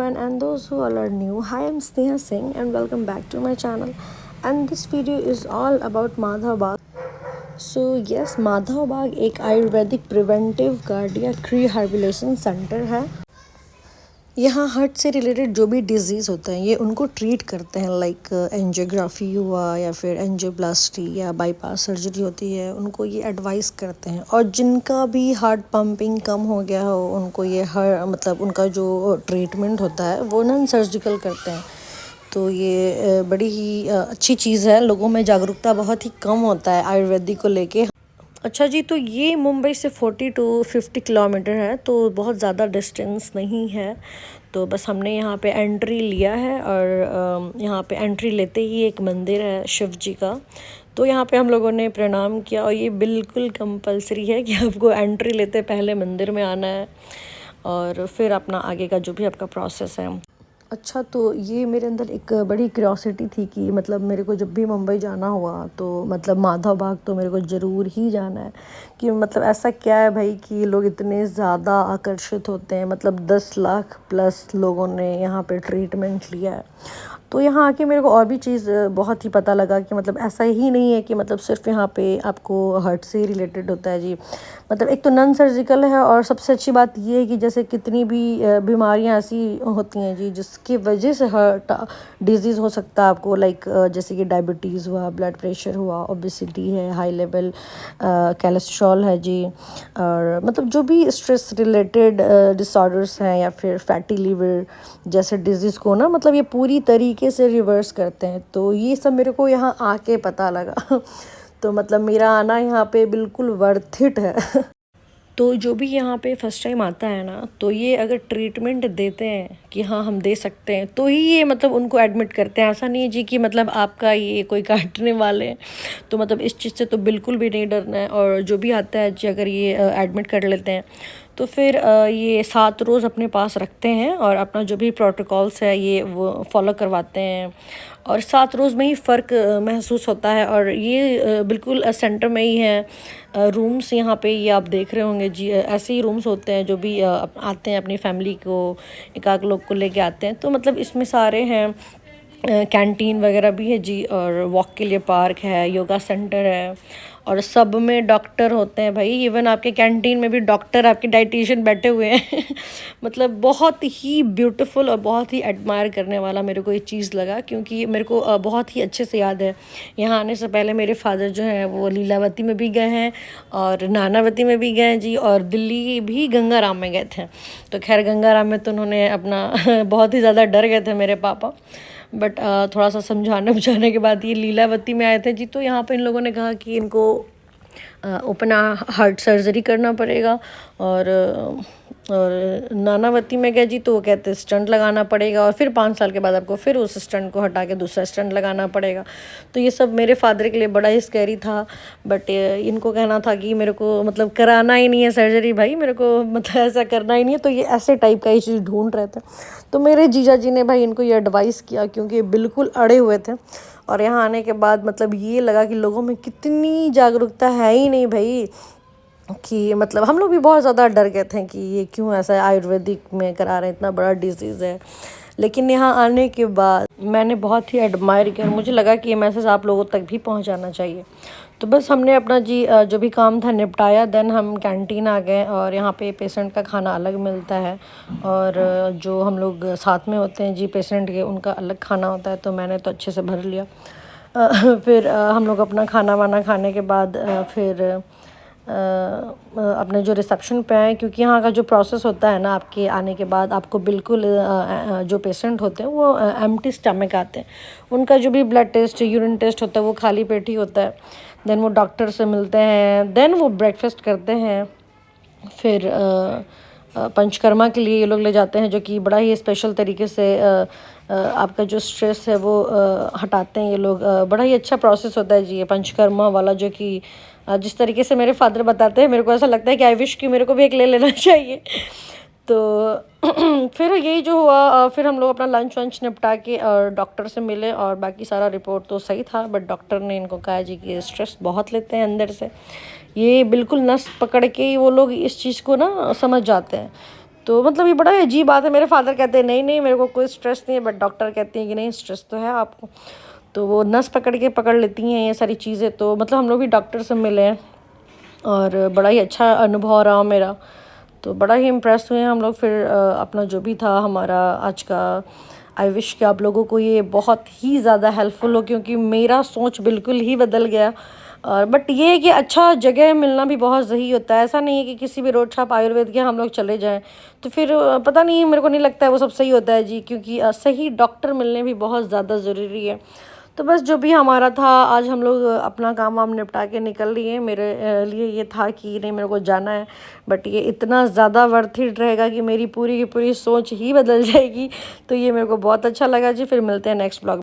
everyone, and those who all are new. Hi, I'm Sneha Singh and welcome back to my channel. And this video is all about Madhav Bagh. So yes, Madhav Bagh एक Ayurvedic preventive cardiac rehabilitation centre है। यहाँ heart से related जो भी disease होते हैं ये उनको ट्रीट करते हैं, लाइक एंजियोग्राफी हुआ या फिर एंजियोप्लास्टी या बाईपास सर्जरी होती है, उनको ये एडवाइस करते हैं। और जिनका भी हार्ट पंपिंग कम हो गया हो उनको ये मतलब उनका जो ट्रीटमेंट होता है वो नॉन सर्जिकल करते हैं। तो ये बड़ी ही अच्छी चीज़ है। लोगों में जागरूकता बहुत ही कम होता है आयुर्वेदिक को लेके। अच्छा जी, तो ये मुंबई से 40 to 50 किलोमीटर है, तो बहुत ज़्यादा डिस्टेंस नहीं है। तो बस हमने यहाँ पे एंट्री लिया है और यहाँ पे एंट्री लेते ही एक मंदिर है शिव जी का, तो यहाँ पे हम लोगों ने प्रणाम किया। और ये बिल्कुल कंपलसरी है कि आपको एंट्री लेते पहले मंदिर में आना है और फिर अपना आगे का जो भी आपका प्रोसेस है। अच्छा, तो ये मेरे अंदर एक बड़ी क्यूरियोसिटी थी कि मतलब मेरे को जब भी मुंबई जाना हुआ तो मतलब माधव बाग तो मेरे को ज़रूर ही जाना है। कि मतलब ऐसा क्या है भाई कि लोग इतने ज़्यादा आकर्षित होते हैं। मतलब 10 लाख प्लस लोगों ने यहाँ पे ट्रीटमेंट लिया है। तो यहाँ आके मेरे को और भी चीज़ बहुत ही पता लगा कि मतलब ऐसा ही नहीं है कि मतलब सिर्फ यहाँ पे आपको हार्ट से रिलेटेड होता है जी। मतलब एक तो नॉन सर्जिकल है और सबसे अच्छी बात ये है कि जैसे कितनी भी बीमारियाँ ऐसी होती हैं जी जिसकी वजह से हार्ट डिजीज़ हो सकता है आपको, लाइक जैसे कि डायबिटीज़ हुआ, ब्लड प्रेशर हुआ, ओबेसिटी है, हाई लेवल कोलेस्ट्रॉल है जी, और मतलब जो भी स्ट्रेस रिलेटेड डिसऑर्डर्स हैं या फिर फैटी लीवर जैसे डिजीज़ को ना मतलब ये पूरी तरीके से रिवर्स करते हैं। तो ये सब मेरे को यहाँ आके पता लगा तो मतलब मेरा आना यहाँ पे बिल्कुल वर्थ इट है तो जो भी यहाँ पे फर्स्ट टाइम आता है ना, तो ये अगर ट्रीटमेंट देते हैं कि हाँ हम दे सकते हैं तो ही ये मतलब उनको एडमिट करते हैं। ऐसा नहीं है जी कि मतलब आपका ये कोई काटने वाले हैं। तो मतलब इस चीज़ से तो बिल्कुल भी नहीं डरना है। और जो भी आता है जी अगर ये एडमिट कर लेते हैं तो फिर ये 7 रोज़ अपने पास रखते हैं और अपना जो भी प्रोटोकॉल्स है ये वो फॉलो करवाते हैं और 7 रोज़ में ही फ़र्क महसूस होता है। और ये बिल्कुल सेंटर में ही है। रूम्स यहाँ पे ये आप देख रहे होंगे जी, ऐसे ही रूम्स होते हैं जो भी आते हैं अपनी फैमिली को, एक आध लोग को लेके आते हैं। तो मतलब इसमें सारे हैं, कैंटीन वगैरह भी है जी, और वॉक के लिए पार्क है, योगा सेंटर है, और सब में डॉक्टर होते हैं भाई। इवन आपके कैंटीन में भी डॉक्टर, आपके डाइटिशियन बैठे हुए हैं मतलब बहुत ही ब्यूटीफुल और बहुत ही एडमायर करने वाला मेरे को ये चीज़ लगा, क्योंकि मेरे को बहुत ही अच्छे से याद है यहाँ आने से पहले मेरे फादर जो हैं वो लीलावती में भी गए हैं और नानावती में भी गए जी, और दिल्ली भी गंगाराम में गए थे। तो खैर गंगाराम में तो उन्होंने अपना बहुत ही ज़्यादा डर गए थे मेरे पापा, बट थोड़ा सा समझाने बुझाने के बाद ये लीलावती में आए थे जी। तो यहाँ पे इन लोगों ने कहा कि इनको ओपन हार्ट सर्जरी करना पड़ेगा। और नानावती में गए जी तो वो कहते स्टंट लगाना पड़ेगा और फिर 5 साल के बाद आपको फिर उस स्टंट को हटा के दूसरा स्टंट लगाना पड़ेगा। तो ये सब मेरे फादर के लिए बड़ा ही स्कैरी था, बट इनको कहना था कि मेरे को मतलब कराना ही नहीं है सर्जरी भाई, मेरे को मतलब ऐसा करना ही नहीं है। तो ये ऐसे टाइप का ये चीज़ ढूंढ रहे थे। तो मेरे जीजा जी ने भाई इनको ये एडवाइस किया, क्योंकि बिल्कुल अड़े हुए थे। और यहाँ आने के बाद मतलब ये लगा कि लोगों में कितनी जागरूकता है ही नहीं भाई, कि मतलब हम लोग भी बहुत ज़्यादा डर गए थे कि ये क्यों ऐसा आयुर्वेदिक में करा रहे हैं, इतना बड़ा डिजीज़ है। लेकिन यहाँ आने के बाद मैंने बहुत ही एडमायर किया, मुझे लगा कि ये मैसेज आप लोगों तक भी पहुँचाना चाहिए। तो बस हमने अपना जी जो भी काम था निपटाया, देन हम कैंटीन आ गए और यहाँ पे पेशेंट का खाना अलग मिलता है और जो हम लोग साथ में होते हैं जी पेशेंट के, उनका अलग खाना होता है। तो मैंने तो अच्छे से भर लिया। फिर हम लोग अपना खाना वाना खाने के बाद फिर अपने जो रिसेप्शन पे आए, क्योंकि यहाँ का जो प्रोसेस होता है ना, आपके आने के बाद आपको बिल्कुल जो पेशेंट होते हैं वो एम्प्टी स्टमक आते हैं। उनका जो भी ब्लड टेस्ट, यूरिन टेस्ट होता है वो खाली पेट ही होता है। देन वो डॉक्टर से मिलते हैं, देन वो ब्रेकफास्ट करते हैं। फिर पंचकर्मा के लिए ये लोग ले जाते हैं, जो कि बड़ा ही स्पेशल तरीके से आपका जो स्ट्रेस है वो हटाते हैं ये लोग। बड़ा ही अच्छा प्रोसेस होता है जी ये पंचकर्मा वाला, जो कि जिस तरीके से मेरे फादर बताते हैं मेरे को ऐसा लगता है कि आई विश कि मेरे को भी एक ले लेना चाहिए। तो फिर यही जो हुआ, फिर हम लोग अपना लंच वंच निपटा के और डॉक्टर से मिले और बाकी सारा रिपोर्ट तो सही था, बट डॉक्टर ने इनको कहा जी कि स्ट्रेस बहुत लेते हैं अंदर से, ये बिल्कुल नस पकड़ के ही वो लोग इस चीज़ को ना समझ जाते हैं। तो मतलब ये बड़ा अजीब बात है। मेरे फादर कहते हैं नहीं नहीं मेरे को कोई स्ट्रेस नहीं है, बट डॉक्टर कहते हैं कि नहीं स्ट्रेस तो है आपको। तो वो नस पकड़ लेती हैं ये सारी चीज़ें। तो मतलब हम लोग भी डॉक्टर से मिले हैं और बड़ा ही अच्छा अनुभव रहा मेरा। तो बड़ा ही इम्प्रेस हुए हम लोग। फिर अपना जो भी था हमारा आज का, आई विश कि आप लोगों को ये बहुत ही ज़्यादा हेल्पफुल हो, क्योंकि मेरा सोच बिल्कुल ही बदल गया। और बट ये है कि अच्छा जगह मिलना भी बहुत सही होता है। ऐसा नहीं है कि किसी भी रोड छाप आयुर्वेद के हम लोग चले जाएं तो फिर पता नहीं, मेरे को नहीं लगता है वो सब सही होता है जी, क्योंकि सही डॉक्टर मिलने भी बहुत ज़्यादा ज़रूरी है। तो बस जो भी हमारा था, आज हम लोग अपना काम वाम निपटा के निकल लिए। मेरे लिए ये था कि नहीं मेरे को जाना है, बट ये इतना ज़्यादा वर्थ इट रहेगा कि मेरी पूरी की पूरी सोच ही बदल जाएगी। तो ये मेरे को बहुत अच्छा लगा जी। फिर मिलते हैं नेक्स्ट ब्लॉग।